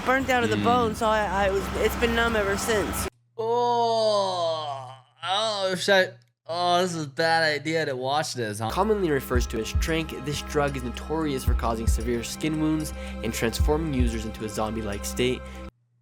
burnt down to the bone, so it's been numb ever since. Oh, oh, oh, this is a bad idea to watch this, huh? Commonly refers to as Tranq, this drug is notorious for causing severe skin wounds and transforming users into a zombie-like state.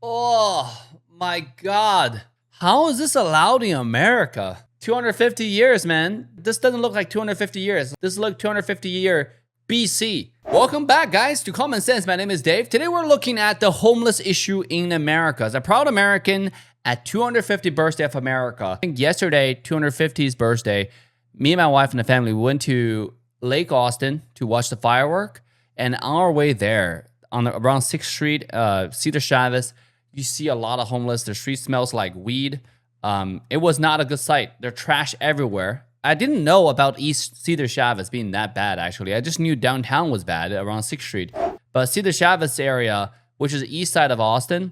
Oh my God. How is this allowed in America? 250 years, man. This doesn't look like 250 years. This looks 250 year BC. Welcome back, guys, to Common Sense. My name is Dave. Today we're looking at the homeless issue in America. As a proud American at 250th birthday of America, I think yesterday, 250th birthday, me and my wife and the family went to Lake Austin to watch the firework. And on our way there, around 6th Street, Cedar Chavez, you see a lot of homeless. The street smells like weed. It was not a good sight. There's trash everywhere. I didn't know about East Cedar Chavez being that bad, actually. I just knew downtown was bad around 6th Street. But Cedar Chavez area, which is the east side of Austin,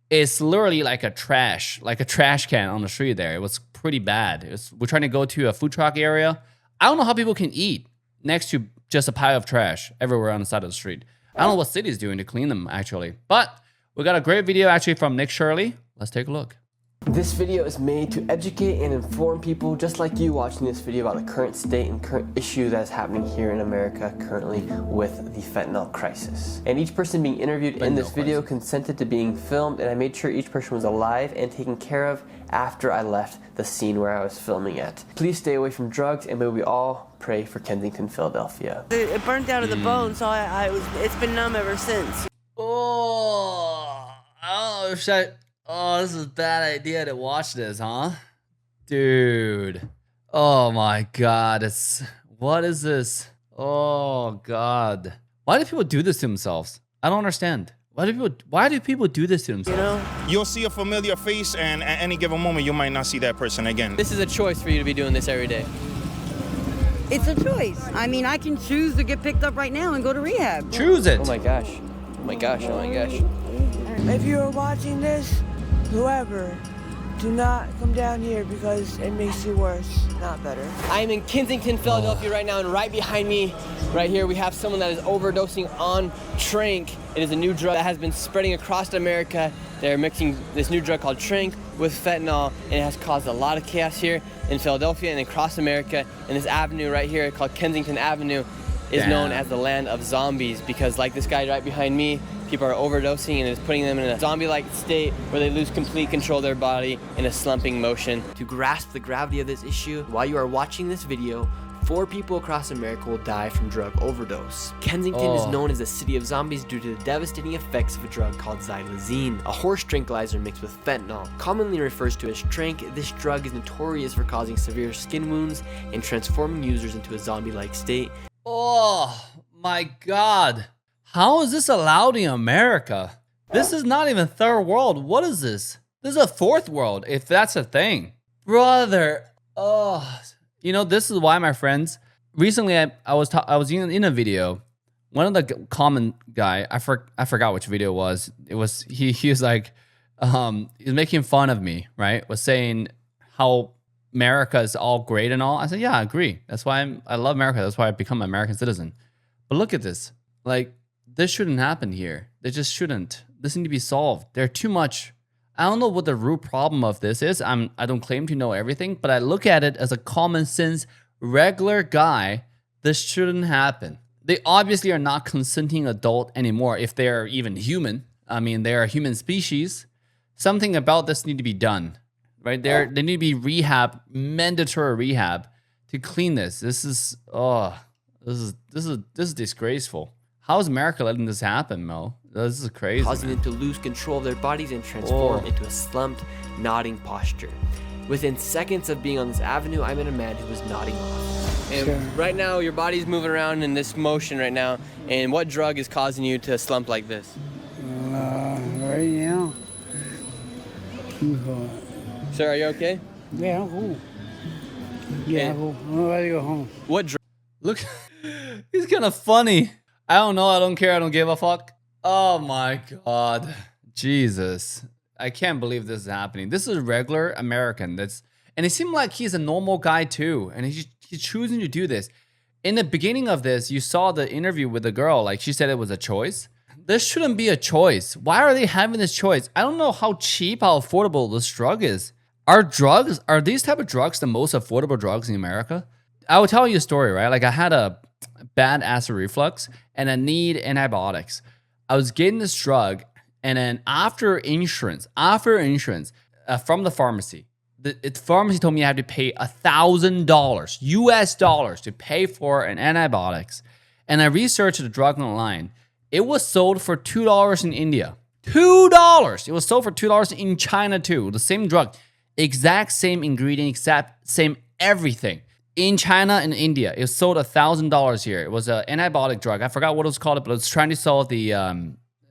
is literally like a trash can on the street there. It was pretty bad. We're trying to go to a food truck area. I don't know how people can eat next to just a pile of trash everywhere on the side of the street. I don't know what city is doing to clean them, actually. But we got a great video actually from Nick Shirley. Let's take a look. This video is made to educate and inform people just like you watching this video about the current state and current issue that's happening here in America currently with the fentanyl crisis. And each person being interviewed in this video consented to being filmed, and I made sure each person was alive and taken care of after I left the scene where I was filming at. Please stay away from drugs, and may we all pray for Kensington, Philadelphia. It burnt down to the bone, so it's been numb ever since. Oh, oh, this is a bad idea to watch this, huh? Dude. Oh my God. What is this? Oh God. Why do people do this to themselves? I don't understand. Why do people do this to themselves? You know? You'll see a familiar face, and at any given moment, you might not see that person again. This is a choice for you to be doing this every day. It's a choice. I mean, I can choose to get picked up right now and go to rehab. Choose it. Oh my gosh. Oh my gosh. Oh my gosh. If you're watching this, whoever, do not come down here because it makes you worse, not better. I'm in Kensington, Philadelphia right now, and right behind me, right here, we have someone that is overdosing on Tranq. It is a new drug that has been spreading across America. They're mixing this new drug called Tranq with fentanyl, and it has caused a lot of chaos here in Philadelphia and across America. And this avenue right here called Kensington Avenue is known as the land of zombies because, like this guy right behind me, people are overdosing and it's putting them in a zombie-like state where they lose complete control of their body in a slumping motion. To grasp the gravity of this issue, while you are watching this video, 4 people across America will die from drug overdose. Kensington is known as the city of zombies due to the devastating effects of a drug called xylazine, a horse tranquilizer mixed with fentanyl. Commonly refers to as Tranq, this drug is notorious for causing severe skin wounds and transforming users into a zombie-like state. Oh my God. How is this allowed in America? This is not even third world. What is this? This is a fourth world, if that's a thing. Brother. Oh, you know, this is why, my friends, recently I was in a video. One of the common guy, I forgot which video it was. It was he was like he was making fun of me, right? Was saying how America is all great and all. I said, yeah, I agree. That's why I love America. That's why I become an American citizen. But look at this. Like, this shouldn't happen here. They just shouldn't. This needs to be solved. There's too much. I don't know what the root problem of this is. I don't claim to know everything, but I look at it as a common sense, regular guy. This shouldn't happen. They obviously are not consenting adult anymore if they're even human. I mean, they're a human species. Something about this need to be done, right? They need to be rehab, mandatory rehab to clean this. This is disgraceful. How is America letting this happen, Mo? This is crazy. Causing them to lose control of their bodies and transform into a slumped, nodding posture. Within seconds of being on this avenue, I met a man who was nodding off. And right now, your body's moving around in this motion right now. And what drug is causing you to slump like this? Right now. Sir, are you okay? Yeah, I'm cool. Yeah, I'm cool. I'm ready to go home. What drug? Look, he's kind of funny. I don't know. I don't care. I don't give a fuck. Oh my God. Jesus. I can't believe this is happening. This is a regular American. And it seemed like he's a normal guy too. And he's choosing to do this. In the beginning of this, you saw the interview with the girl. Like, she said it was a choice. this shouldn't be a choice. Why are they having this choice? I don't know how cheap, how affordable this drug is. Are these type of drugs the most affordable drugs in America? I will tell you a story, right? Like I had a bad acid reflux and I need antibiotics. I was getting this drug, and then after insurance from the pharmacy, the pharmacy told me I had to pay $1,000 US dollars to pay for an antibiotics. And I researched the drug online. It was sold for $2 in India. $2. It was sold for $2 in China too. The same drug, exact same ingredient, exact same everything. In China and India, it was sold $1,000 here. It was an antibiotic drug. I forgot what it was called, but it was trying to solve the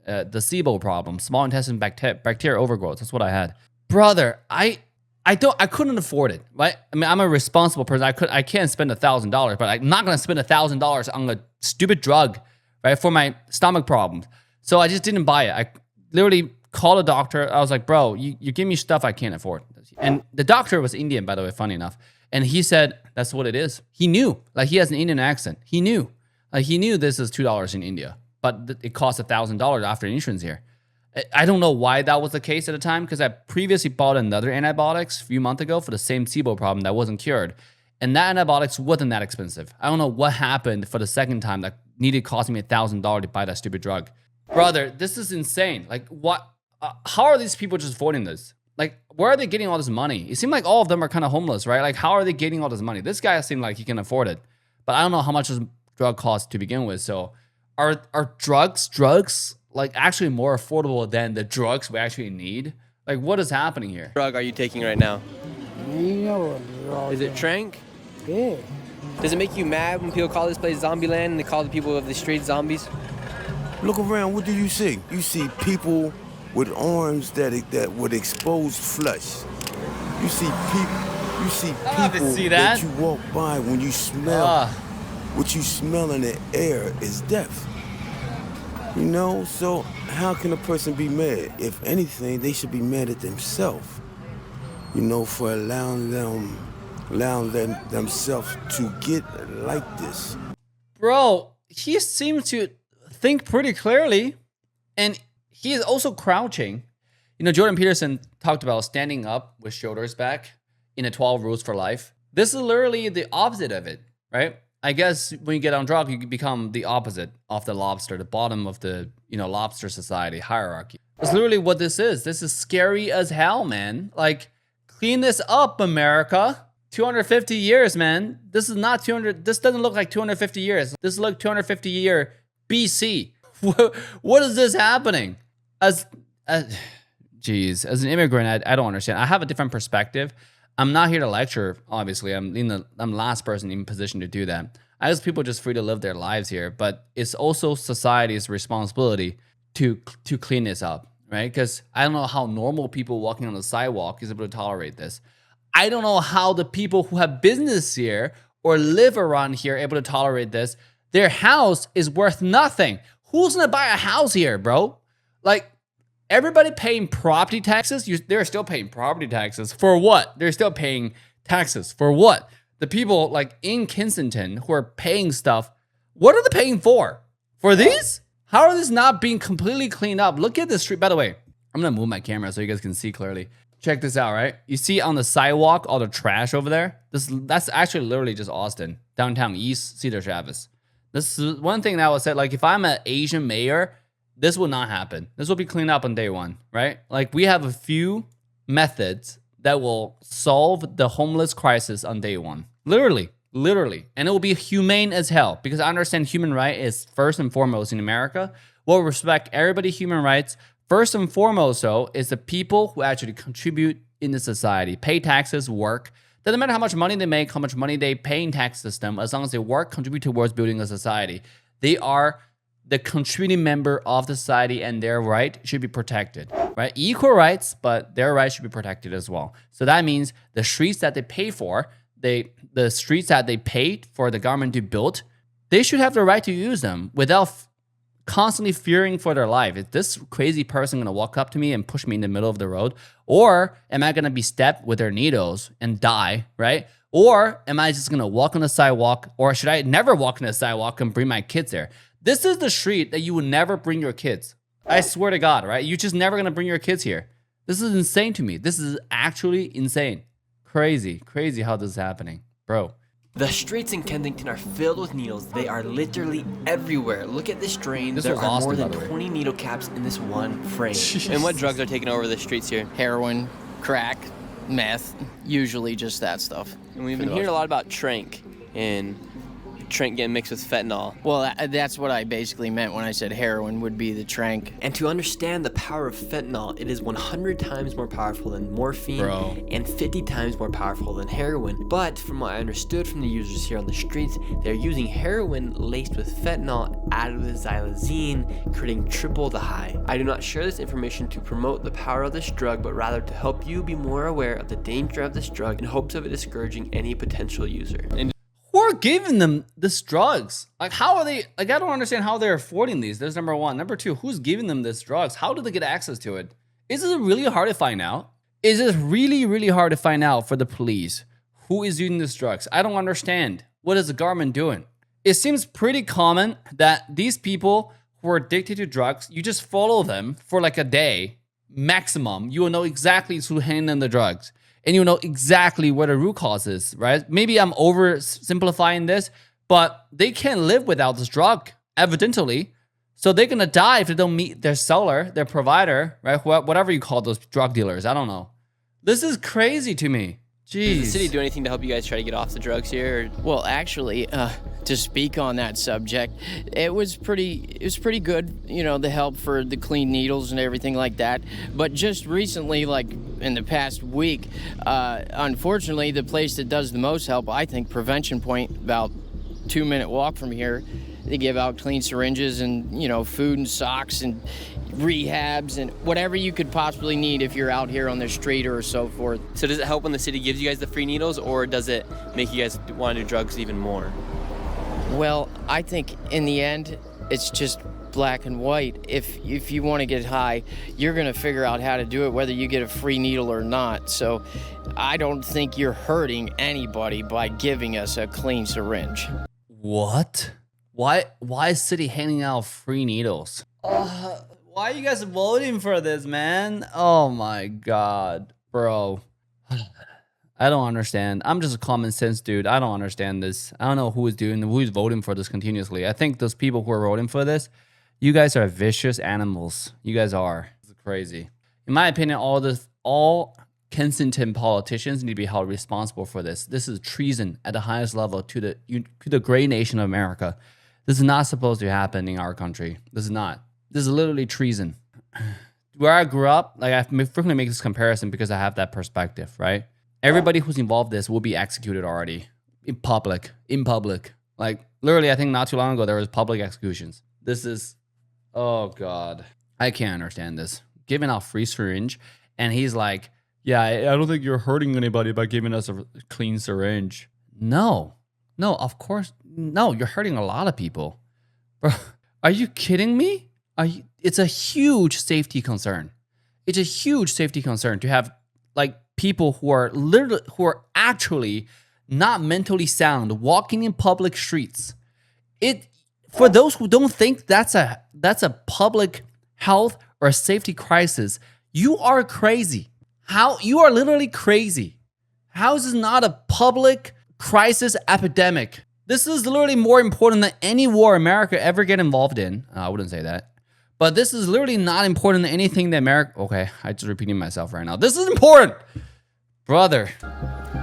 SIBO problem, small intestine bacteria overgrowth. That's what I had, brother. I couldn't afford it, right? I mean, I'm a responsible person. I can't spend $1,000, but I'm not gonna spend $1,000 on a stupid drug, right, for my stomach problems. So I just didn't buy it. I literally called a doctor. I was like, bro, you give me stuff I can't afford. And the doctor was Indian, by the way, funny enough. And he said, that's what it is. He knew, like he has an Indian accent. He knew this is $2 in India, but it costs $1,000 after insurance here. I don't know why that was the case at the time, because I previously bought another antibiotics a few months ago for the same SIBO problem that wasn't cured. And that antibiotics wasn't that expensive. I don't know what happened for the second time that needed costing me $1,000 to buy that stupid drug. Brother, this is insane. Like what, how are these people just affording this? Like, where are they getting all this money? It seemed like all of them are kind of homeless, right? Like, how are they getting all this money? This guy seemed like he can afford it, but I don't know how much this drug costs to begin with. So are drugs like actually more affordable than the drugs we actually need? Like, what is happening here? What drug are you taking right now? You know, Is it Trank? yeah. Does it make you mad when people call this place Zombieland and they call the people of the street zombies? Look around, what do you see? You see people with arms that with exposed flesh. You see people that you walk by when you smell what you smell in the air is death. You know, so how can a person be mad? If anything, they should be mad at themselves. You know, for allowing themselves to get like this. Bro, he seems to think pretty clearly, and he is also crouching. You know, Jordan Peterson talked about standing up with shoulders back in the 12 Rules for Life. This is literally the opposite of it, right? I guess when you get on drugs, you become the opposite of the lobster, the bottom of the, lobster society hierarchy. That's literally what this is. This is scary as hell, man. Like, clean this up, America. 250 years, man. This is not 200. This doesn't look like 250 years. This looks 250 year BC. What is this happening? As an immigrant, I don't understand. I have a different perspective. I'm not here to lecture, obviously. I'm the last person in position to do that. I guess people are just free to live their lives here, but it's also society's responsibility to clean this up, right? Because I don't know how normal people walking on the sidewalk is able to tolerate this. I don't know how the people who have business here or live around here are able to tolerate this. Their house is worth nothing. Who's gonna buy a house here, bro? Like, everybody paying property taxes, they're still paying property taxes. For what? They're still paying taxes. For what? The people like in Kensington who are paying stuff, what are they paying for? For these? How are these not being completely cleaned up? Look at this street. By the way, I'm gonna move my camera so you guys can see clearly. Check this out, right? You see on the sidewalk, all the trash over there? That's actually literally just Austin, downtown East Cedar Travis. This is one thing that was said, like if I'm an Asian mayor, this will not happen. This will be cleaned up on day one, right? Like we have a few methods that will solve the homeless crisis on day one. Literally. And it will be humane as hell because I understand human right is first and foremost in America. We'll respect everybody's human rights. First and foremost, though, is the people who actually contribute in the society, pay taxes, work. Doesn't matter how much money they make, how much money they pay in tax system, as long as they work, contribute towards building a society. They are the contributing member of the society and their right should be protected, right? Equal rights, but their rights should be protected as well. So that means the streets that they pay for, the streets that they paid for the government to build, they should have the right to use them without constantly fearing for their life. Is this crazy person gonna walk up to me and push me in the middle of the road? Or am I gonna be stabbed with their needles and die, right? Or am I just gonna walk on the sidewalk? Or should I never walk on the sidewalk and bring my kids there? This is the street that you would never bring your kids. I swear to God, right? You're just never gonna bring your kids here. This is insane to me. This is actually insane. Crazy how this is happening, bro. The streets in Kensington are filled with needles. They are literally everywhere. Look at this drain. There are more than 20 needle caps in this one frame. And what drugs are taking over the streets here? Heroin, crack, meth, usually just that stuff. And we've been hearing a lot about Trank and Trank getting mixed with fentanyl. Well, that's what I basically meant when I said heroin would be the Trank. And to understand the power of fentanyl, it is 100 times more powerful than morphine and 50 times more powerful than heroin. But from what I understood from the users here on the streets, they're using heroin laced with fentanyl added with xylazine, creating triple the high. I do not share this information to promote the power of this drug, but rather to help you be more aware of the danger of this drug in hopes of it discouraging any potential user. Who are giving them this drugs? Like, how are they? Like, I don't understand how they're affording these. That's number one. Number two, who's giving them this drugs? How do they get access to it? Is it really hard to find out? Is it really hard to find out for the police who is using these drugs? I don't understand. What is the government doing? It seems pretty common that these people who are addicted to drugs, you just follow them for like a day maximum. You will know exactly who's handing them the drugs. And you know exactly what the root cause is, right? Maybe I'm oversimplifying this, but they can't live without this drug, evidently. So they're gonna die if they don't meet their seller, their provider, right? Whatever you call those drug dealers, I don't know. This is crazy to me. Jeez. Does the city do anything to help you guys try to get off the drugs here? Well, actually, to speak on that subject, it was pretty good, you know, the help for the clean needles and everything like that. But just recently, like in the past week, unfortunately, the place that does the most help, I think, Prevention Point, about 2-minute walk from here, they give out clean syringes and, you know, food and socks and rehabs and whatever you could possibly need if you're out here on the street or so forth. So does it help when the city gives you guys the free needles, or does it make you guys want to do drugs even more? Well, I think in the end, it's just black and white. If you want to get high, you're going to figure out how to do it, whether you get a free needle or not. So I don't think you're hurting anybody by giving us a clean syringe. What? Why is city handing out free needles? Why are you guys voting for this, man? Oh my God, bro. I don't understand. I'm just a common sense dude. I don't understand this. I don't know who's voting for this continuously. I think those people who are voting for this, you guys are vicious animals. You guys are. This is crazy. In my opinion, all Kensington politicians need to be held responsible for this. This is treason at the highest level to the great nation of America. This is not supposed to happen in our country. This is not. This is literally treason. Where I grew up, like I frequently make this comparison because I have that perspective, right? Everybody who's involved in this will be executed already in public. Like literally, I think not too long ago there was public executions. This is, oh God, I can't understand this. Giving out free syringe, and he's like, yeah, I don't think you're hurting anybody by giving us a clean syringe. No, of course, no, you're hurting a lot of people. Bro, are you kidding me? It's a huge safety concern. It's a huge safety concern to have like people who are actually not mentally sound walking in public streets. For those who don't think that's a public health or a safety crisis, you are crazy. You are literally crazy. How is this not a public crisis epidemic? This is literally more important than any war America ever get involved in. I wouldn't say that. But this is literally not important than anything that America... Okay, I'm just repeating myself right now. This is important! Brother.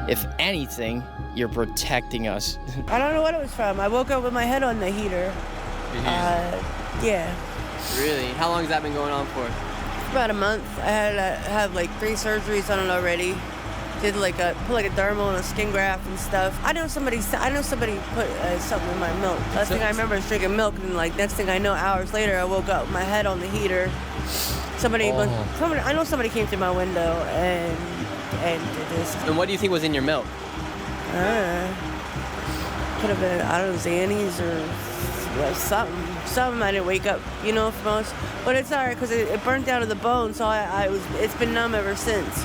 If anything, you're protecting us. I don't know what it was from. I woke up with my head on the heater. Yeah. Really? How long has that been going on for? About a month. I had to have like 3 surgeries on it already. Did put like a dermal and a skin graft and stuff. I know somebody put something in my milk. Last thing I remember is drinking milk, and like next thing I know, hours later, I woke up with my head on the heater. I know somebody came through my window and did this. And what do you think was in your milk? Could have been, I don't know, Xannies or something. I didn't wake up, from us. But it's alright because it burnt down to the bone, so it's been numb ever since,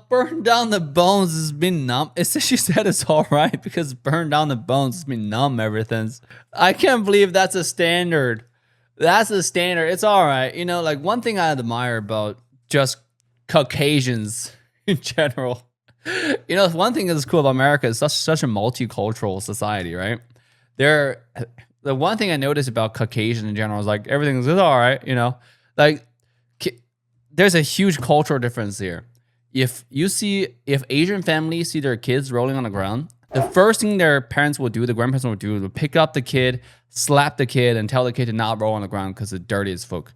Burn down the bones has been numb. She said it's all right because burn down the bones has been numb ever since. I can't believe that's a standard. That's a standard. It's all right. You know, like one thing I admire about just Caucasians in general. You know, one thing that's cool about America is such a multicultural society, right? The one thing I noticed about Caucasians in general is like everything's all right, you know? Like there's a huge cultural difference here. If Asian families see their kids rolling on the ground, the first thing their parents will do, the grandparents will do, is pick up the kid, slap the kid, and tell the kid to not roll on the ground because it's dirty as fuck.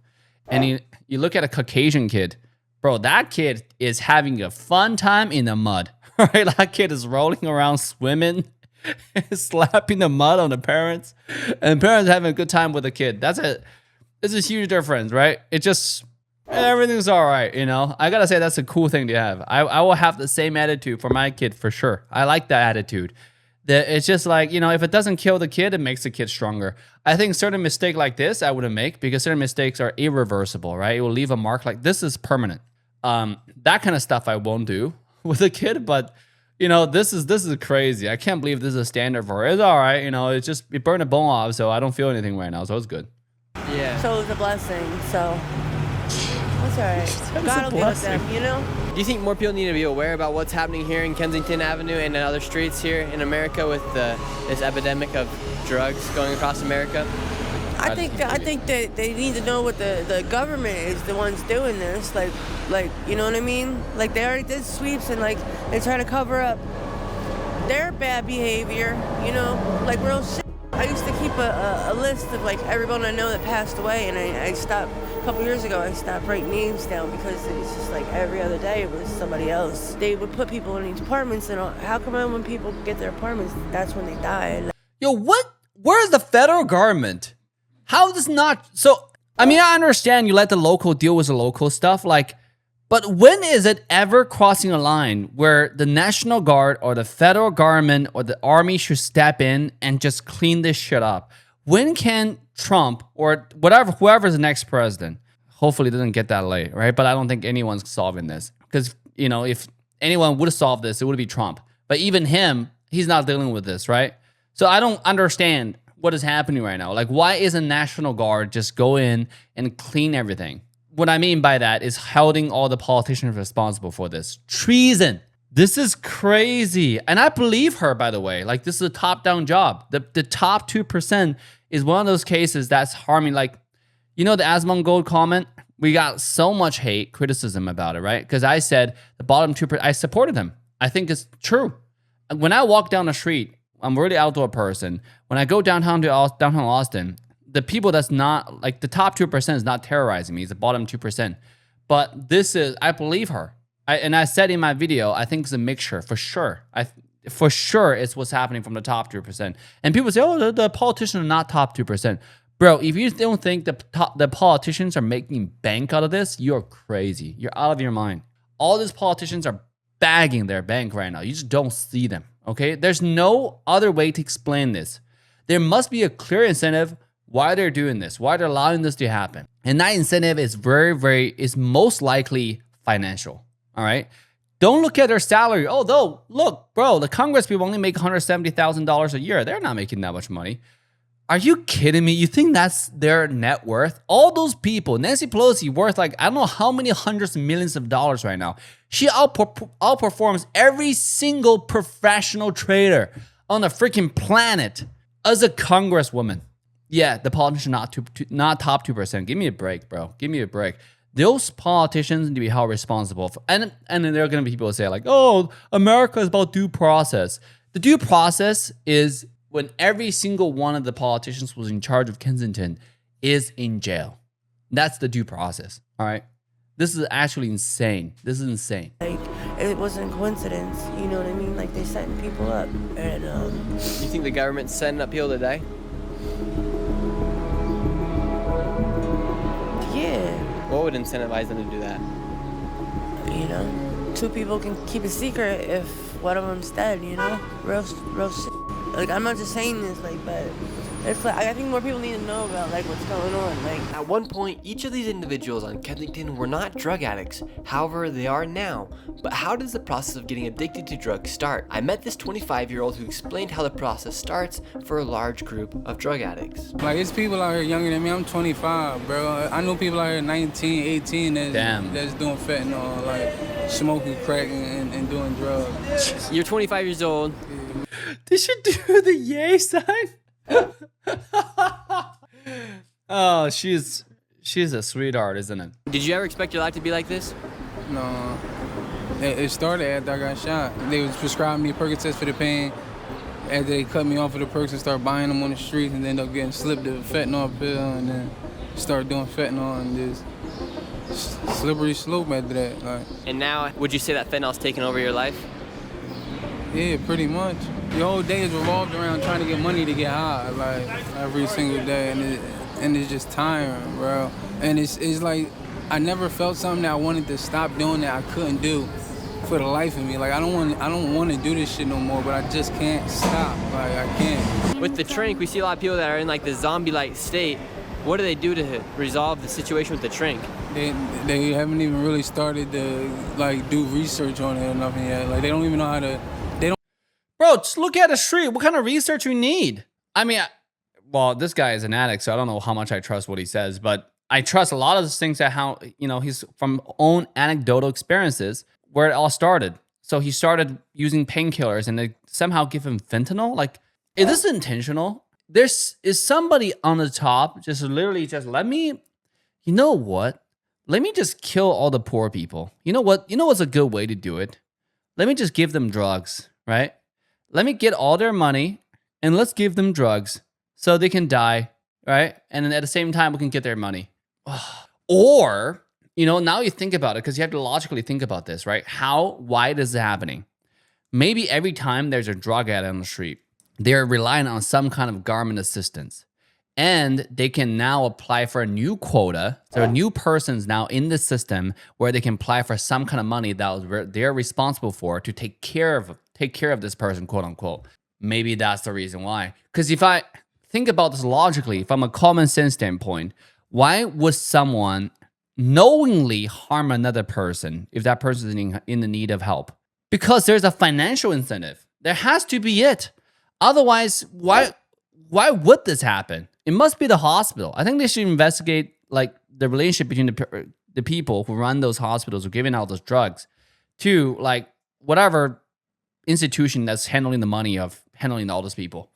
And you look at a Caucasian kid, bro, that kid is having a fun time in the mud, right? That kid is rolling around, swimming, slapping the mud on the parents, and parents having a good time with the kid. It's a huge difference, right? It just... everything's all right, you know? I gotta say, that's a cool thing to have. I will have the same attitude for my kid for sure. I like that attitude. It's just like, you know, if it doesn't kill the kid, it makes the kid stronger. I think certain mistake like this, I wouldn't make because certain mistakes are irreversible, right? It will leave a mark like this is permanent. That kind of stuff I won't do with a kid, but, you know, this is crazy. I can't believe this is a standard for it. It's all right, you know, it burned a bone off, so I don't feel anything right now, so it's good. Yeah. So it's a blessing, so... that's all right. God will be with them, you know? Do you think more people need to be aware about what's happening here in Kensington Avenue and in other streets here in America with this epidemic of drugs going across America? I think that they need to know what the government is the ones doing this. Like you know what I mean? Like they already did sweeps and like they're trying to cover up their bad behavior, you know? Like real shit. I used to keep a list of like everyone I know that passed away, and I stopped a couple years ago. I stopped writing names down because it was just like every other day it was somebody else. They would put people in these apartments, and how come when people get their apartments, that's when they die? Yo, what? Where's the federal government? How does not? So, I mean, I understand you let the local deal with the local stuff, like, but when is it ever crossing a line where the National Guard or the federal government or the army should step in and just clean this shit up? When can Trump or whoever's the next president, hopefully it doesn't get that late, right? But I don't think anyone's solving this because, you know, if anyone would have solved this, it would be Trump. But even him, he's not dealing with this, right? So I don't understand what is happening right now. Like, why isn't National Guard just go in and clean everything? What I mean by that is holding all the politicians responsible for this. Treason. This is crazy. And I believe her, by the way. Like, this is a top-down job. The top 2% is one of those cases that's harming, like, you know, the Asmongold Gold comment? We got so much hate, criticism about it, right? Because I said the bottom 2%, I supported them. I think it's true. When I walk down the street, I'm a really outdoor person. When I go downtown Austin, the people that's not, like the top 2% is not terrorizing me. It's the bottom 2%. But this is, I believe her. And I said in my video, I think it's a mixture for sure. For sure it's what's happening from the top 2%. And people say, oh, the politicians are not top 2%. Bro, if you don't think the politicians are making bank out of this, you're crazy. You're out of your mind. All these politicians are bagging their bank right now. You just don't see them, okay? There's no other way to explain this. There must be a clear incentive why they're doing this, why they're allowing this to happen. And that incentive is is most likely financial, all right? Don't look at their salary. Oh, though, look, bro, the Congress people only make $170,000 a year. They're not making that much money. Are you kidding me? You think that's their net worth? All those people, Nancy Pelosi worth like, I don't know how many hundreds of millions of dollars right now. She outperforms every single professional trader on the freaking planet as a congresswoman. Yeah, the politicians not top 2%. Give me a break, bro. Give me a break. Those politicians need to be held responsible for, and then there are going to be people who say like, oh, America is about due process. The due process is when every single one of the politicians who was in charge of Kensington is in jail. That's the due process, all right? This is actually insane. This is insane. Like, it wasn't a coincidence, you know what I mean? Like, they setting people up, and You think the government's setting up people today? Yeah. What would incentivize them to do that? You know, two people can keep a secret if one of them's dead, you know? Real shit. Like, I'm not just saying this, like, but It's like I think more people need to know about like what's going on. Like At one point, each of these individuals on Kensington were not drug addicts. However, they are now. But how does the process of getting addicted to drugs start? I met this 25-year-old who explained how the process starts for a large group of drug addicts. Like, it's people out here younger than me. I'm 25, bro. I know people out here 19, 18 that's doing fentanyl, like smoking crack and doing drugs. You're 25 years old. Did she do the yay sign? Oh, she's a sweetheart, isn't it? Did you ever expect your life to be like this? No. It started after I got shot. They was prescribing me Percocets for the pain. After they cut me off of the perks and started buying them on the streets and then ended up getting slipped the fentanyl pill and then started doing fentanyl and just slippery slope after that. Like. And now, would you say that fentanyl's taken over your life? Yeah, pretty much. Your whole day is revolved around trying to get money to get high, like every single day, and it's just tiring, bro. And it's like I never felt something that I wanted to stop doing that I couldn't do for the life of me. Like I don't want to do this shit no more, but I just can't stop. Like I can't. With the Trink, we see a lot of people that are in like the zombie-like state. What do they do to resolve the situation with the Trink? They haven't even really started to like do research on it or nothing yet. Like they don't even know how to. Bro, just look at the street. What kind of research we need? I mean, well, this guy is an addict, so I don't know how much I trust what he says, but I trust a lot of those things that how, you know, he's from own anecdotal experiences where it all started. So he started using painkillers and they somehow give him fentanyl. Like, is this intentional? Is somebody on the top just literally just let me, you know what? Let me just kill all the poor people. You know what? You know what's a good way to do it? Let me just give them drugs, right? Let me get all their money and let's give them drugs so they can die, right? And then at the same time, we can get their money. Or, you know, now you think about it because you have to logically think about this, right? Why is it happening? Maybe every time there's a drug addict on the street, they're relying on some kind of government assistance. And they can now apply for a new quota. So new person's now in the system where they can apply for some kind of money that they're responsible for to take care of this person, quote unquote. Maybe that's the reason why. Because if I think about this logically, from a common sense standpoint, why would someone knowingly harm another person if that person is in the need of help? Because there's a financial incentive. There has to be it. Otherwise, why would this happen? It must be the hospital. I think they should investigate like the relationship between the people who run those hospitals, who are giving out those drugs, to like whatever institution that's handling the money of handling all those people.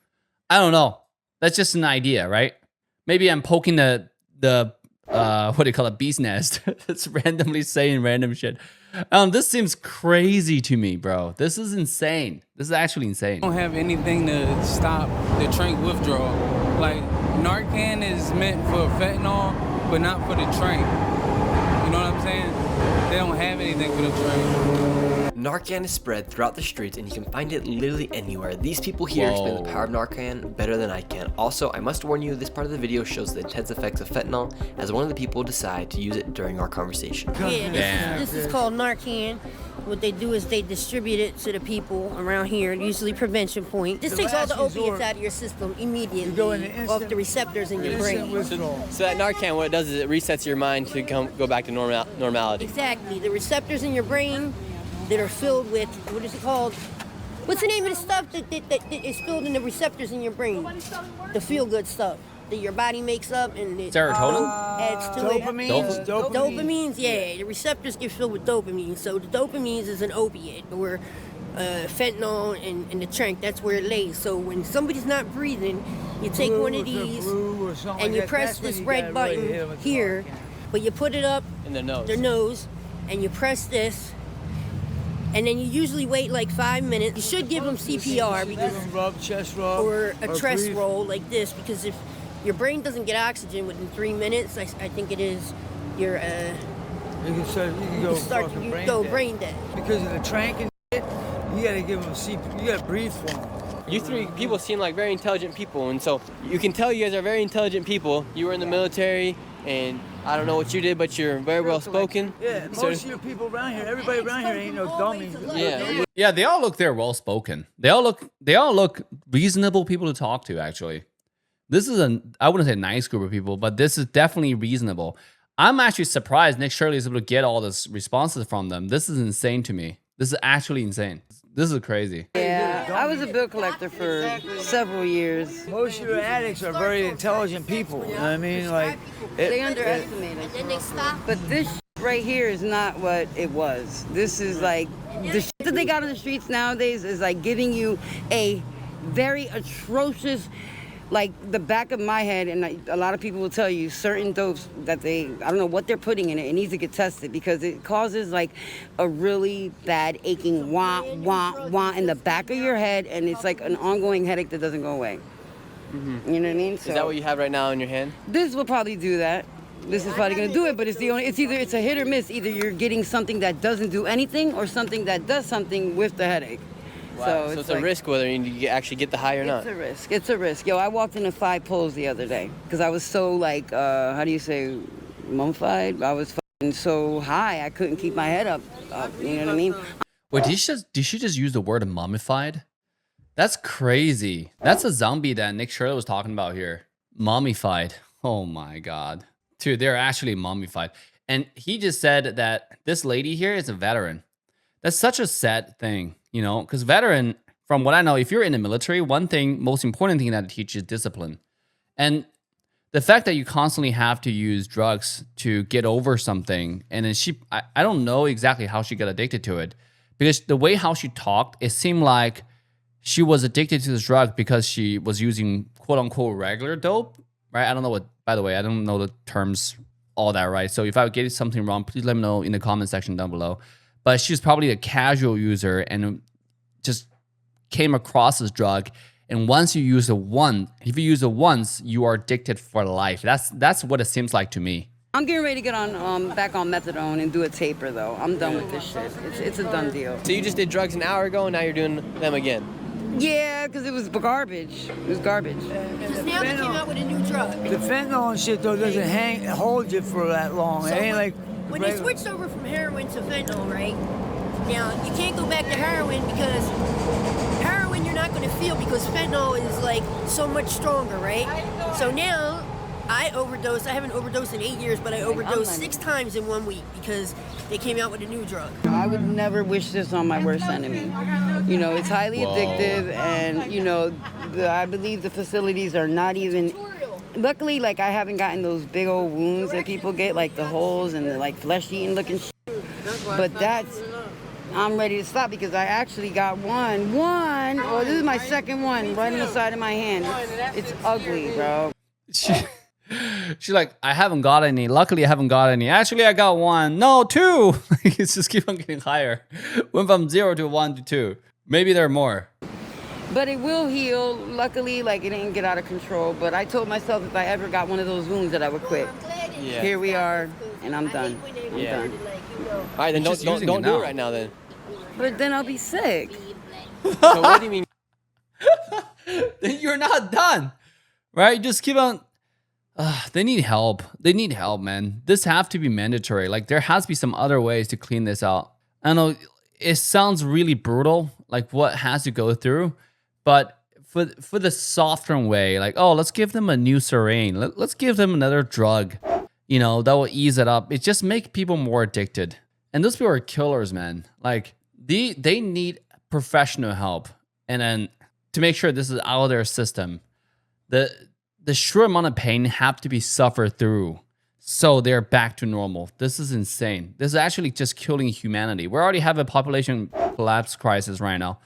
I don't know. That's just an idea, right? Maybe I'm poking the what do you call it, bee's nest. It's randomly saying random shit. This seems crazy to me, bro. This is insane. This is actually insane. I don't have anything to stop the Trink withdrawal. Like Narcan is meant for fentanyl, but not for the Trink. You know what I'm saying? They don't have anything for the Trink. Narcan is spread throughout the streets and you can find it literally anywhere. These people here explain the power of Narcan better than I can. Also, I must warn you, this part of the video shows the intense effects of fentanyl as one of the people decide to use it during our conversation. Yeah, this is called Narcan. What they do is they distribute it to the people around here, usually prevention point. This takes all the opiates out of your system immediately, off the receptors in your brain. So that Narcan, what it does is it resets your mind to go back to normality. Exactly. The receptors in your brain that are filled with, what is it called? What's the name of the stuff that is filled in the receptors in your brain? The feel-good stuff that your body makes up and it Serotonin? adds to Dopamine. it. Dopamines, yeah. The receptors get filled with dopamine. So the dopamines is an opiate, or fentanyl and the Trink, that's where it lays. So when somebody's not breathing, you take one of these and you press this red button here, but you put it up in their nose, and you press this, and then you usually wait like 5 minutes. You should give them CPR or a chest roll like this, because if your brain doesn't get oxygen within 3 minutes, I think it is, your you can go brain dead. Because of the Trink and shit, you gotta give them CPR. You gotta breathe for them. You three people seem like very intelligent people, and so you can tell you guys are very intelligent people. You were in the military, and I don't know what you did, but you're very well spoken. Yeah, most of the people around here, everybody around here ain't no dummies. Yeah, they all look well spoken. They all look reasonable people to talk to, actually. This is I wouldn't say a nice group of people, but this is definitely reasonable. I'm actually surprised Nick Shirley is able to get all this responses from them. This is insane to me. This is actually insane. This is crazy. Yeah, I was a bill collector for several years. Most of the addicts are very intelligent people. You know what I mean? Like They underestimate us. Then they stop. But this right here is not what it was. This is like the shit that they got on the streets nowadays is like giving you a very atrocious, like the back of my head, and a lot of people will tell you certain dopes that I don't know what they're putting in it. It needs to get tested because it causes like a really bad aching wah, wah, wah in the back of your head, and it's like an ongoing headache that doesn't go away. Mm-hmm. You know what I mean? So is that what you have right now in your hand? This will probably do that. This is probably gonna do it, but it's it's a hit or miss. Either you're getting something that doesn't do anything or something that does something with the headache. Wow. So it's a risk whether you actually get the high or not. It's a risk. It's a risk. Yo, I walked into 5 poles the other day because I was so like, how do you say, mummified? I was so high I couldn't keep my head up. You know what I mean? Wait, did she just use the word mummified? That's crazy. That's a zombie that Nick Shirley was talking about here. Mummified. Oh my God. Dude, they're actually mummified. And he just said that this lady here is a veteran. That's such a sad thing, you know, because veteran, from what I know, if you're in the military, most important thing that it teaches is discipline. And the fact that you constantly have to use drugs to get over something, and then I don't know exactly how she got addicted to it, because the way how she talked, it seemed like she was addicted to this drug because she was using quote unquote regular dope, right? I don't know by the way, I don't know the terms all that right. So if I get something wrong, please let me know in the comment section down below. But she's probably a casual user and just came across this drug. And once you use it if you use it once, you are addicted for life. That's what it seems like to me. I'm getting ready to get on back on methadone and do a taper though. I'm done with this shit. It's a done deal. So you just did drugs an hour ago and now you're doing them again? Yeah, because it was garbage. It was garbage. Because now they came out with a new drug. The fentanyl and shit though doesn't hold you for that long. So it ain't like when they switched over from heroin to fentanyl, right? Now you can't go back to heroin because heroin you're not going to feel because fentanyl is like so much stronger, right? So now I overdosed. I haven't overdosed in 8 years, but I overdosed 6 times in 1 week because they came out with a new drug. I would never wish this on my worst enemy. You know, it's highly addictive, and you know, I believe the facilities are not even. Luckily, like I haven't gotten those big old wounds that people get, like the holes and the like flesh-eating looking shit. But I'm ready to stop because I actually got one. Oh, this is my second one right on the side of my hand. It's ugly, bro. She's like, I haven't got any. Luckily, I haven't got any. Actually, I got 1. No, 2. It's just keep on getting higher. Went from 0 to 1 to 2. Maybe there are more. But it will heal. Luckily, like it didn't get out of control. But I told myself if I ever got one of those wounds that I would quit. Yeah. Here we are, and I'm done. I'm done. All right, then don't do it right now then. But then I'll be sick. So what do you mean? Then you're not done, right? Just keep on. They need help. They need help, man. This have to be mandatory. Like there has to be some other ways to clean this out. I know it sounds really brutal, like what has to go through, but for the softer way, like, oh, let's give them a new syringe. Let's give them another drug, you know, that will ease it up. It just make people more addicted. And those people are killers, man. Like they need professional help. And then to make sure this is out of their system, the short amount of pain have to be suffered through so they're back to normal. This is insane. This is actually just killing humanity. We already have a population collapse crisis right now.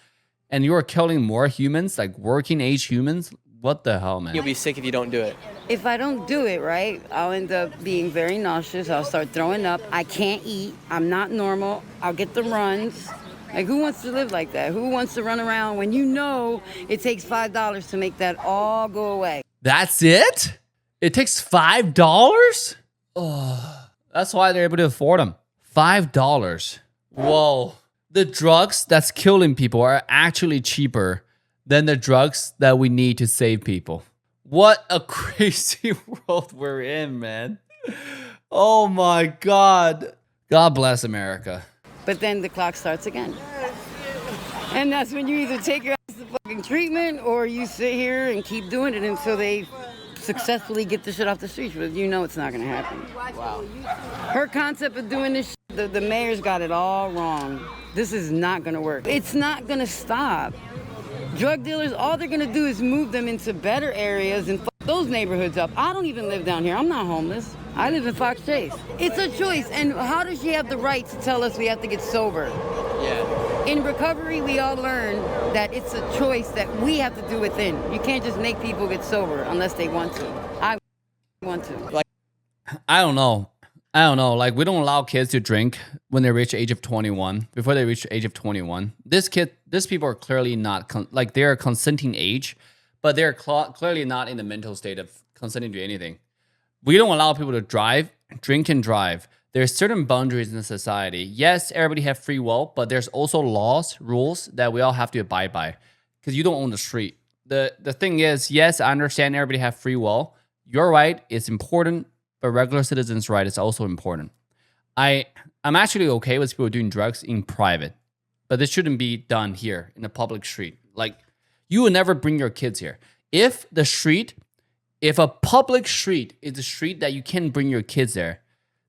And you're killing more humans, like working age humans. What the hell, man? You'll be sick if you don't do it. If I don't do it, right, I'll end up being very nauseous. I'll start throwing up. I can't eat. I'm not normal. I'll get the runs. Like, who wants to live like that? Who wants to run around when you know it takes $5 to make that all go away? That's it? It takes $5? Oh, that's why they're able to afford them. $5. Whoa. The drugs that's killing people are actually cheaper than the drugs that we need to save people. What a crazy world we're in, man. Oh my God. God bless America. But then the clock starts again. And that's when you either take your ass to fucking treatment or you sit here and keep doing it until they successfully get the shit off the streets. But you know it's not gonna happen. Wow. Her concept of doing this shit, the mayor's got it all wrong. This is not gonna work. It's not gonna stop. Drug dealers, all they're gonna do is move them into better areas and fuck those neighborhoods up. I don't even live down here. I'm not homeless. I live in Fox Chase. It's a choice. And how does she have the right to tell us we have to get sober? Yeah. In recovery, we all learn that it's a choice that we have to do within. You can't just make people get sober unless they want to. I want to. I don't know. Like, we don't allow kids to drink when they reach the age of 21. Before they reach the age of 21, these people are clearly not they're consenting age, but they're clearly not in the mental state of consenting to anything. We don't allow people to drink and drive. There's certain boundaries in society. Yes, everybody have free will, but there's also laws, rules that we all have to abide by, because you don't own the street. The thing is, yes, I understand everybody have free will. You're right, it's important. But regular citizens' right is also important. I'm actually okay with people doing drugs in private, but this shouldn't be done here in a public street. Like, you will never bring your kids here. If a public street is a street that you can bring your kids there,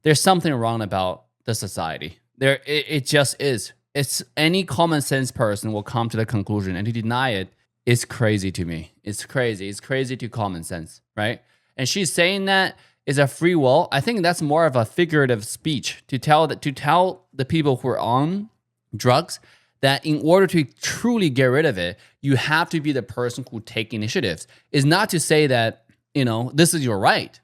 there's something wrong about the society. It just is. It's any common sense person will come to the conclusion, and to deny it is crazy to me. It's crazy. It's crazy to common sense, right? And she's saying that is a free will. I think that's more of a figurative speech to tell the people who are on drugs that in order to truly get rid of it, you have to be the person who take initiatives. It's not to say that, this is your right.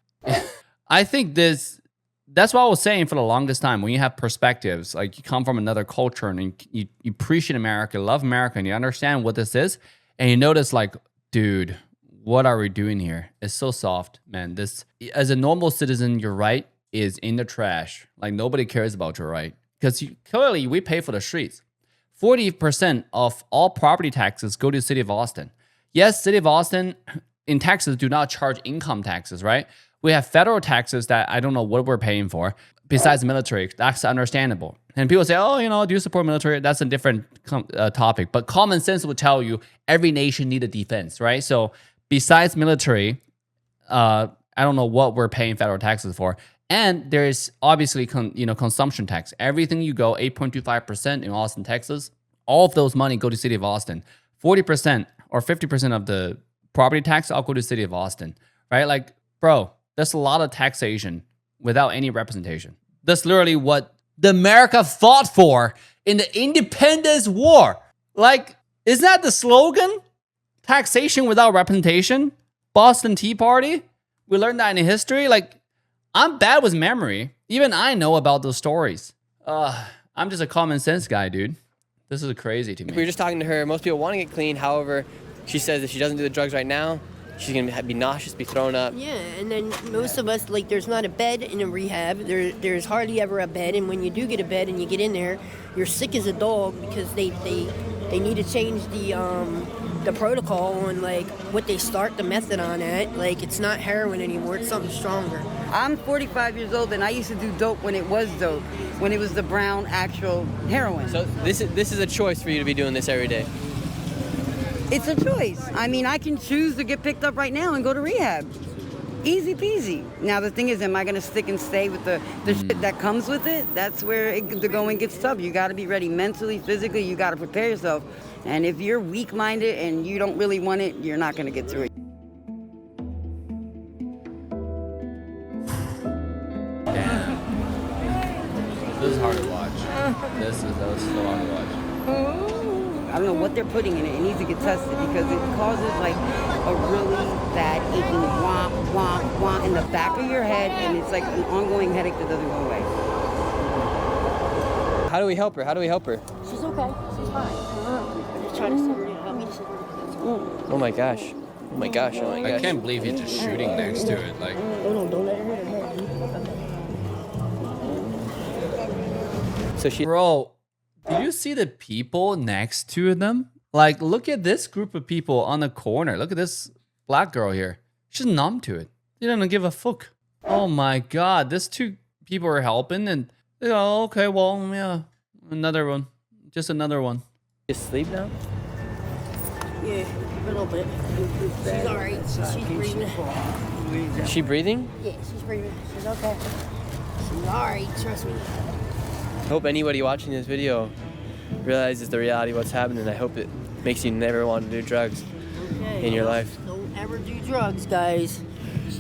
I think that's what I was saying for the longest time. When you have perspectives, like you come from another culture and you appreciate America, love America, and you understand what this is, and you notice like, dude, what are we doing here? It's so soft, man. This, as a normal citizen, your right is in the trash. Like, nobody cares about your right. Because clearly, we pay for the streets. 40% of all property taxes go to the city of Austin. Yes, city of Austin in Texas do not charge income taxes, right? We have federal taxes that I don't know what we're paying for. Besides military, that's understandable. And people say, oh, do you support military? That's a different topic. But common sense will tell you every nation needs a defense, right? So besides military, I don't know what we're paying federal taxes for. And there's obviously, consumption tax. Everything you go, 8.25% in Austin, Texas, all of those money go to the city of Austin. 40% or 50% of the property tax all go to the city of Austin, right? Like, bro, that's a lot of taxation without any representation. That's literally what the America fought for in the Independence War. Like, isn't that the slogan? Taxation without representation? Boston Tea Party? We learned that in history. Like, I'm bad with memory. Even I know about those stories. I'm just a common sense guy, dude. This is crazy to me. We were just talking to her. Most people want to get clean. However, she says if she doesn't do the drugs right now, she's going to be nauseous, be thrown up. Yeah, and then most of us, there's not a bed in a rehab. There's hardly ever a bed, and when you do get a bed and you get in there, you're sick as a dog because they need to change the protocol on what they start the method on at. It's not heroin anymore, it's something stronger. I'm 45 years old and I used to do dope when it was dope, when it was the brown actual heroin. So this is a choice for you to be doing this every day. It's a choice. I mean, I can choose to get picked up right now and go to rehab. Easy peasy. Now the thing is, am I going to stick and stay with the shit that comes with it? That's where the going gets tough. You got to be ready mentally, physically. You got to prepare yourself. And if you're weak-minded and you don't really want it, you're not going to get through it. Damn. This is hard to watch. That was so hard to watch. I don't know what they're putting in it. It needs to get tested because it causes a really bad aching wah, wah, wah in the back of your head, and it's like an ongoing headache that doesn't go away. How do we help her? She's okay. She's fine. I'm just trying to sit her in. Help me to sit her. Oh my gosh. I can't believe he's just shooting next to it. Don't let her hit her head. Bro, do you see the people next to them? Look at this group of people on the corner. Look at this black girl here. She's numb to it. They don't give a fuck. Oh my God. These two people are helping and, okay, well, yeah, another one. Just another one. You asleep now? Yeah, a little bit. She's alright. She's breathing. Is she breathing? Yeah, she's breathing. She's okay. She's alright, trust me. I hope anybody watching this video realizes the reality of what's happening. I hope it makes you never want to do drugs in your life. Don't ever do drugs, guys.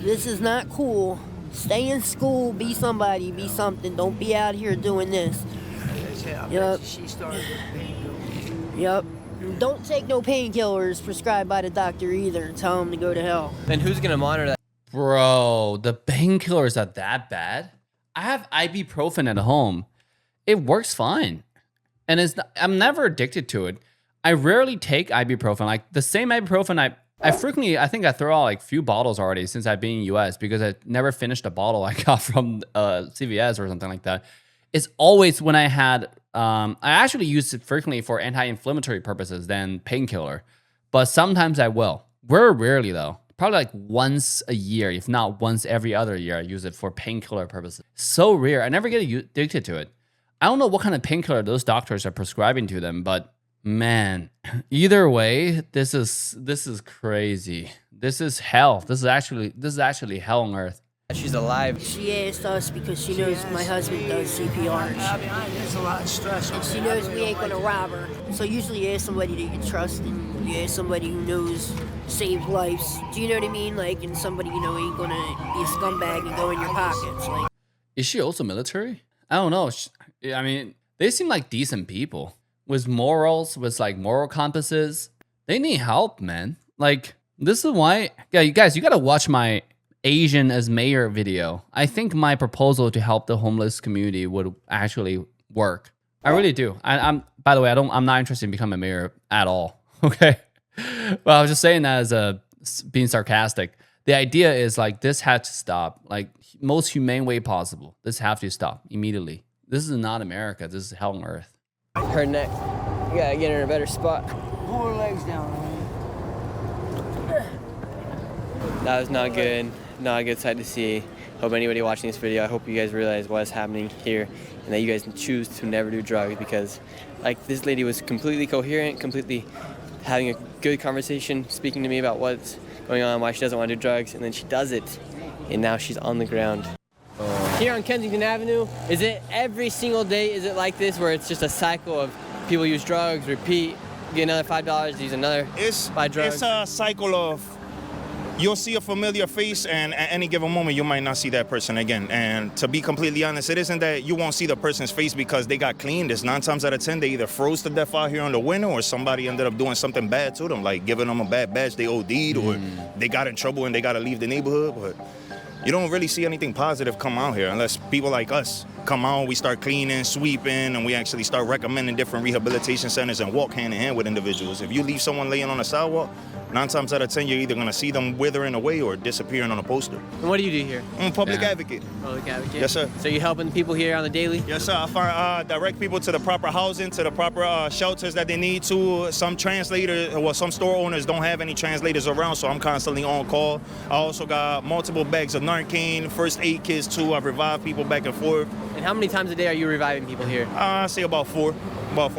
This is not cool. Stay in school, be somebody, be something. Don't be out here doing this. Yep. Yep. Don't take no painkillers prescribed by the doctor either. Tell them to go to hell. Then who's gonna monitor that? Bro, the painkillers are that bad? I have ibuprofen at home. It works fine. And I'm never addicted to it. I rarely take ibuprofen. Like the same ibuprofen I frequently, I think I throw out like few bottles already since I've been in US because I never finished a bottle I got from CVS or something like that. It's always when I had, I actually use it frequently for anti-inflammatory purposes than painkiller. But sometimes I will. Very rarely though. Probably like once a year, if not once every other year, I use it for painkiller purposes. So rare. I never get addicted to it. I don't know what kind of painkiller those doctors are prescribing to them, but man, either way, this is crazy. This is hell. This is actually hell on earth. She's alive. She asked us because she knows my husband does CPR. There's a lot of stress. She knows we ain't gonna rob her. So usually you ask somebody that you can trust and you ask somebody who knows saves lives. Do you know what I mean? Like, and somebody you know ain't gonna be a scumbag and go in your pockets. Like, is she also military? I don't know. I mean, they seem like decent people with morals, with like moral compasses. They need help, man. Like, this is why, yeah, you guys, you gotta watch my Asian as mayor video. I think my proposal to help the homeless community would actually work. I really do. I'm by the way, I'm not interested in becoming a mayor at all. Okay. Well, I was just saying that as being sarcastic. The idea is like this had to stop, like most humane way possible. This have to stop immediately. This is not America. This is hell on earth. Her neck. You gotta get her in a better spot. Pull her legs down. That was not good. Not a good sight to see. Hope anybody watching this video, I hope you guys realize what is happening here and that you guys choose to never do drugs because like this lady was completely coherent, completely having a good conversation, speaking to me about what's going on, why she doesn't want to do drugs, and then she does it, and now she's on the ground. Here on Kensington Avenue, is it every single day, is it like this where it's just a cycle of people use drugs, repeat, get another $5, use another, buy drugs? It's a cycle of, you'll see a familiar face and at any given moment you might not see that person again. And to be completely honest, it isn't that you won't see the person's face because they got cleaned. It's 9 times out of 10 they either froze to death out here on the winter or somebody ended up doing something bad to them, like giving them a bad badge, they OD'd or they got in trouble and they got to leave the neighborhood. But you don't really see anything positive come out here unless people like us come out, we start cleaning, sweeping, and we actually start recommending different rehabilitation centers and walk hand in hand with individuals. If you leave someone laying on the sidewalk, 9 times out of 10, you're either going to see them withering away or disappearing on a poster. And what do you do here? I'm a public advocate. Public advocate? Yes, sir. So you're helping people here on the daily? Yes, sir. I direct people to the proper housing, to the proper shelters that they need to. Some translators, well, some store owners don't have any translators around, so I'm constantly on call. I also got multiple bags of Narcan, first aid kits too. I've revived people back and forth. And how many times a day are you reviving people here? I say about 4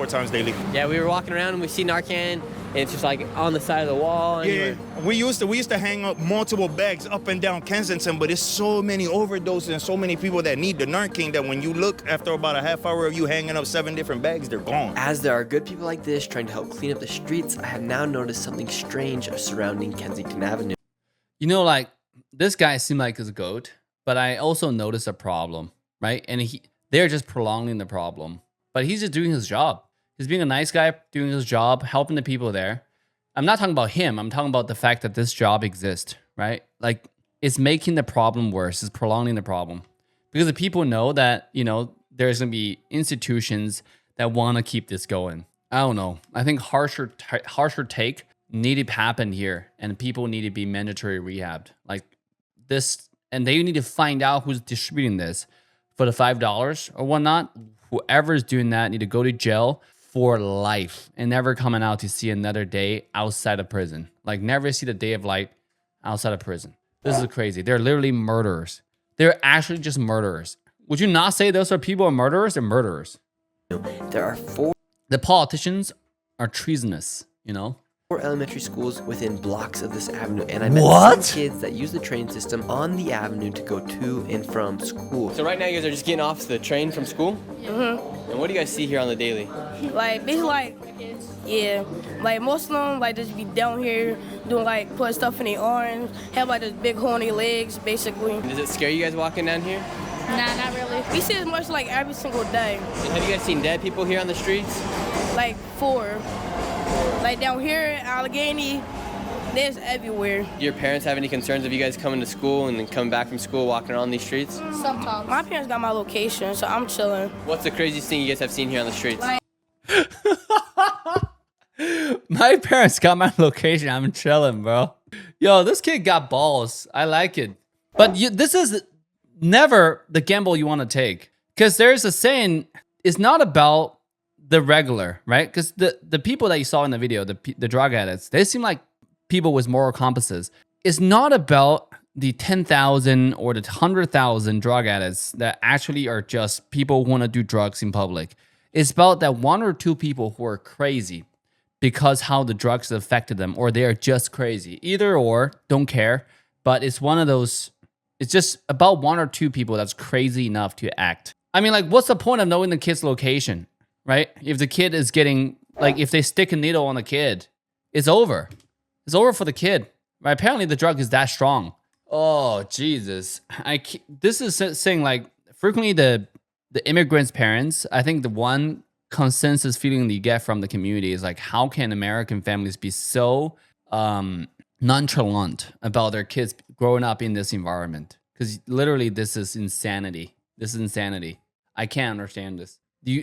times daily. Yeah, we were walking around and we see Narcan, and it's just like on the side of the wall. Yeah, we used to hang up multiple bags up and down Kensington, but there's so many overdoses and so many people that need the Narcan that when you look after about a half hour of you hanging up 7 different bags, they're gone. As there are good people like this trying to help clean up the streets, I have now noticed something strange surrounding Kensington Avenue. You know, like this guy seemed like he's a goat, but I also noticed a problem, right? And they're just prolonging the problem, but he's just doing his job. He's being a nice guy, doing his job, helping the people there. I'm not talking about him. I'm talking about the fact that this job exists, right? Like, it's making the problem worse. It's prolonging the problem. Because the people know that, you know, there's going to be institutions that want to keep this going. I don't know. I think harsher take needed to happen here. And people need to be mandatory rehabbed. Like, this, and they need to find out who's distributing this for the $5 or whatnot. Whoever's doing that need to go to jail for life and never coming out to see another day outside of prison. Like, never see the day of light outside of prison. This is crazy. They're literally murderers. They're actually just murderers. Would you not say those are people are murderers? They're murderers. There are 4. The politicians are treasonous, you know? 4 elementary schools within blocks of this avenue, and I met What? some kids that use the train system on the avenue to go to and from school. So right now you guys are just getting off the train from school? Mm-hmm. And what do you guys see here on the daily? Like, basically, like, yeah, like most of them, like, just be down here doing, like, putting stuff in their arms, have, like, this big hole in their legs, basically. Does it scare you guys walking down here? Nah, not really. We see it much, like, every single day. And have you guys seen dead people here on the streets? Like, 4. Like, down here in Allegheny, there's everywhere. Do your parents have any concerns of you guys coming to school and then coming back from school walking around these streets? Sometimes. My parents got my location, so I'm chilling. What's the craziest thing you guys have seen here on the streets? Like, My parents got my location. I'm chilling, bro. Yo, this kid got balls. I like it. But this is never the gamble you want to take. Because there's a saying, it's not about the regular, right? Because the people that you saw in the video, the drug addicts, they seem like people with moral compasses. It's not about the 10,000 or the 100,000 drug addicts that actually are just people who want to do drugs in public. It's about that 1 or 2 people who are crazy because how the drugs affected them, or they are just crazy. Either or, don't care. But it's one of those, it's just about 1 or 2 people that's crazy enough to act. I mean, like, what's the point of knowing the kid's location, right? If the kid is getting, like, if they stick a needle on the kid, it's over. It's over for the kid, right? Apparently the drug is that strong. Oh, Jesus. This is saying, like, frequently the immigrants' parents, I think the one consensus feeling you get from the community is like, how can American families be so nonchalant about their kids growing up in this environment? Because literally this is insanity. This is insanity. I can't understand this.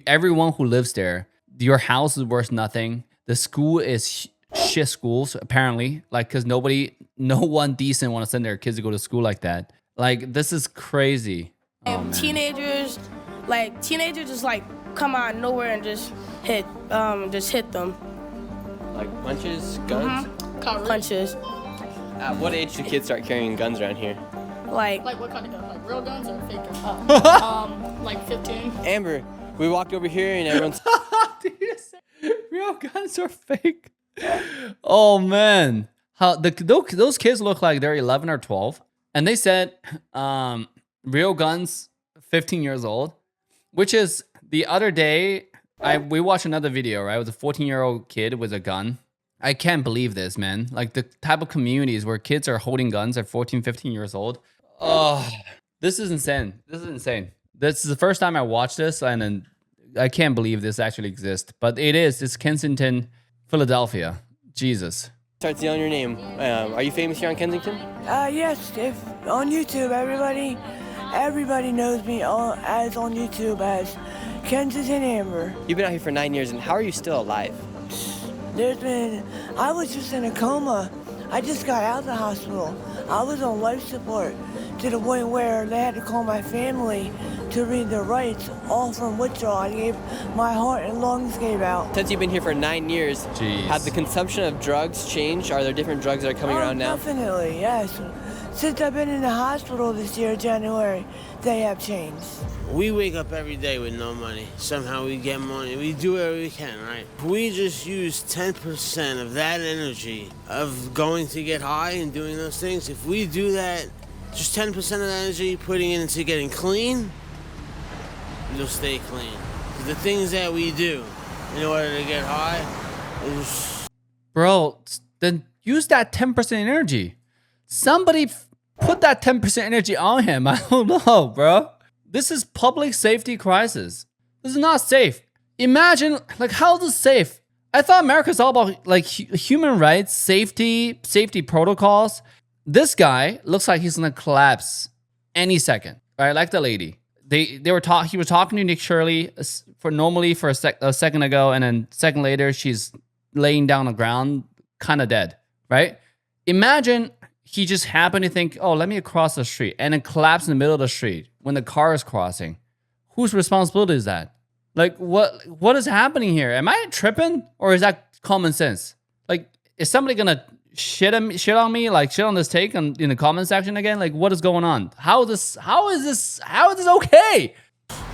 Everyone who lives there, your house is worth nothing. The school is shit schools, apparently. Like, because no one decent want to send their kids to go to school like that. Like, this is crazy. teenagers just, like, come out of nowhere and just hit them. Like punches, guns? Punches. At what age do kids start carrying guns around here? Like what kind of gun? Like real guns or fake guns? Like 15. Amber, we walked over here and everyone's... Real guns are fake. Oh, man. Those kids look like they're 11 or 12. And they said real guns, 15 years old. Which is, the other day, we watched another video, right? It was a 14-year-old kid with a gun. I can't believe this, man. Like, the type of communities where kids are holding guns at 14, 15 years old. Oh, this is insane. This is insane. This is the first time I watched this, and then I can't believe this actually exists. But it is. It's Kensington, Philadelphia. Jesus. Start yelling your name. Are you famous here on Kensington? Yes, if on YouTube, everybody knows me on YouTube as Kensington Amber. You've been out here for 9 years, and how are you still alive? I was just in a coma. I just got out of the hospital. I was on life support to the point where they had to call my family to read their rights, all from withdrawal. My heart and lungs gave out. Since you've been here for 9 years, have the consumption of drugs changed? Are there different drugs that are coming around now? Definitely, yes. Since I've been in the hospital this year, January, they have changed. We wake up every day with no money. Somehow we get money. We do whatever we can, right? If we just use 10% of that energy of going to get high and doing those things, if we do that, just 10% of that energy, putting it into getting clean, you'll stay clean. The things that we do in order to get high is... Bro, then use that 10% energy. Somebody put that 10% energy on him. I don't know, bro. This is public safety crisis. This is not safe. Imagine, like, how is this safe? I thought America's all about, like, human rights, safety protocols. This guy looks like he's gonna collapse any second, right? Like the lady. He was talking to Nick Shirley for a second ago, and then second later she's laying down on the ground, kind of dead, right? Imagine he just happened to think, oh, let me cross the street, and then collapse in the middle of the street when the car is crossing. Whose responsibility is that? Like, what is happening here? Am I tripping, or is that common sense? Like, is somebody gonna shit on me, like shit on this take in the comment section again? Like, what is going on? How is this okay?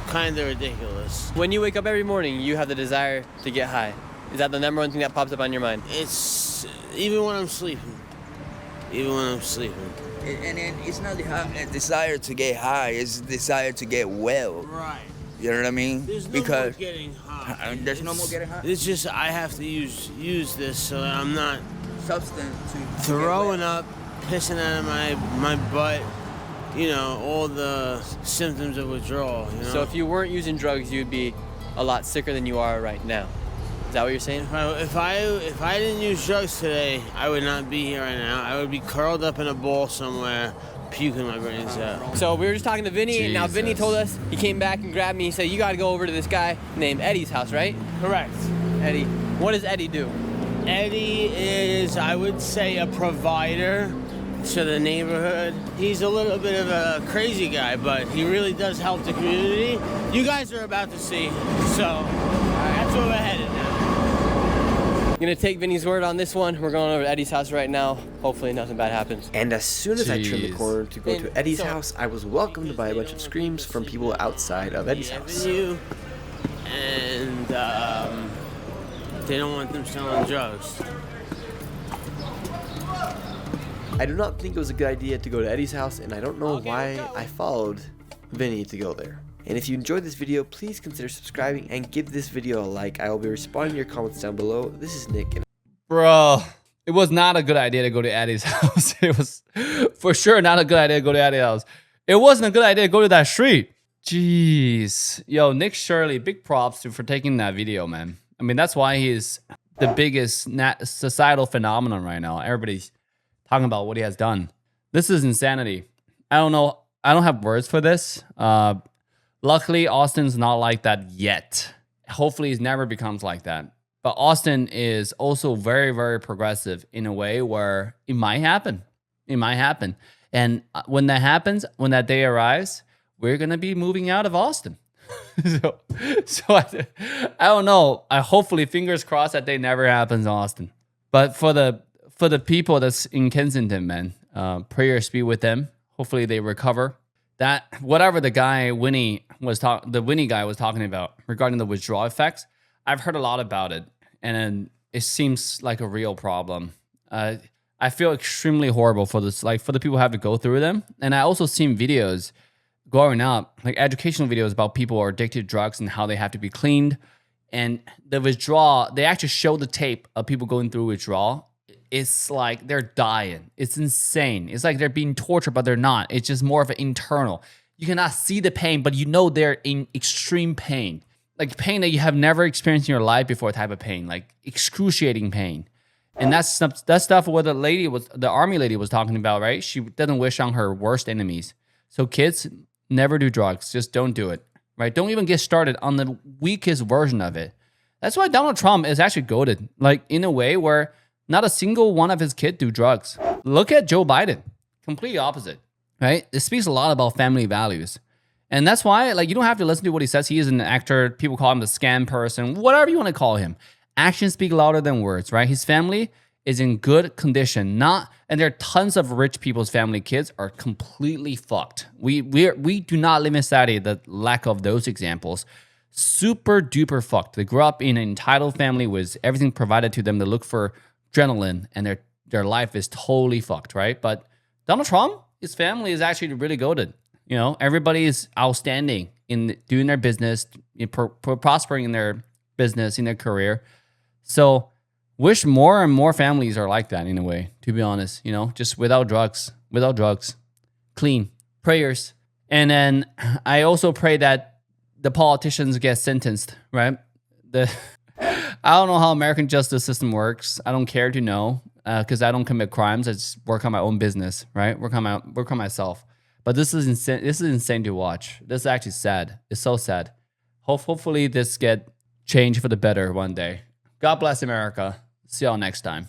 Kind of ridiculous. When you wake up every morning, you have the desire to get high. Is that the number one thing that pops up on your mind? It's even when I'm sleeping. Even when I'm sleeping. And it's not a desire to get high, it's a desire to get well. Right. You know what I mean? There's no Because more getting high. there's no more getting high. It's just I have to use this so that I'm not Substance to throwing up, pissing out of my butt. You know, all the symptoms of withdrawal. You know? So if you weren't using drugs, you'd be a lot sicker than you are right now. Is that what you're saying? If I didn't use drugs today, I would not be here right now. I would be curled up in a ball somewhere, puking my brains out. So we were just talking to Vinny, and now Vinny told us, he came back and grabbed me. He said, you got to go over to this guy named Eddie's house, right? Correct. Eddie. What does Eddie do? Eddie is, I would say, a provider to the neighborhood. He's a little bit of a crazy guy, but he really does help the community. You guys are about to see, so that's where we're headed now. Gonna take Vinny's word on this one. We're going over to Eddie's house right now. Hopefully nothing bad happens. And as soon as I turned the corner to go to Eddie's so- house, I was welcomed by a bunch of screams from people outside of Eddie's house. And they don't want them selling drugs. I do not think it was a good idea to go to Eddie's house, and I don't know why I followed Vinny to go there. And if you enjoyed this video, please consider subscribing and give this video a like. I will be responding to your comments down below. This is Nick. Bro, it was not a good idea to go to Eddie's house. It was for sure not a good idea to go to Eddie's house. It wasn't a good idea to go to that street. Jeez. Yo, Nick Shirley, big props for taking that video, man. I mean, that's why he's the biggest societal phenomenon right now. Everybody's talking about what he has done. This is insanity. I don't know. I don't have words for this. Luckily, Austin's not like that yet. Hopefully, he never becomes like that. But Austin is also very, very progressive in a way where it might happen. It might happen. And when that happens, when that day arrives, we're going to be moving out of Austin. so I don't know. Hopefully, fingers crossed that day never happens in Austin. But for the people that's in Kensington, man, prayers be with them. Hopefully, they recover. That whatever the guy the Winnie guy was talking about regarding the withdrawal effects, I've heard a lot about it, and it seems like a real problem. I feel extremely horrible for this, like for the people who have to go through them. And I also seen videos growing up, like educational videos about people who are addicted to drugs and how they have to be cleaned. And the withdrawal, they actually show the tape of people going through withdrawal. It's like they're dying. It's insane. It's like they're being tortured, but they're not. It's just more of an internal. You cannot see the pain, but you know they're in extreme pain. Like pain that you have never experienced in your life before type of pain. Like excruciating pain. And that's stuff what the army lady was talking about, right? She doesn't wish on her worst enemies. So kids, never do drugs. Just don't do it, right? Don't even get started on the weakest version of it. That's why Donald Trump is actually goated. Like in a way where not a single one of his kids do drugs. Look at Joe Biden. Completely opposite, right? It speaks a lot about family values. And that's why, like, you don't have to listen to what he says. He is an actor. People call him the scam person, whatever you want to call him. Actions speak louder than words, right? His family is in good condition. And there are tons of rich people's family kids are completely fucked. We do not live in society that lack of those examples. Super duper fucked. They grew up in an entitled family with everything provided to them. They look for adrenaline, and their life is totally fucked, right? But Donald Trump, his family is actually really goated. You know, everybody is outstanding in doing their business, prospering in their business, in their career. So wish more and more families are like that in a way, to be honest, you know, just without drugs, clean, prayers. And then I also pray that the politicians get sentenced, right? I don't know how American justice system works. I don't care to know because I don't commit crimes. I just work on my own business, right? Work on myself. But this is insane. This is insane to watch. This is actually sad. It's so sad. Hopefully this get changed for the better one day. God bless America. See y'all next time.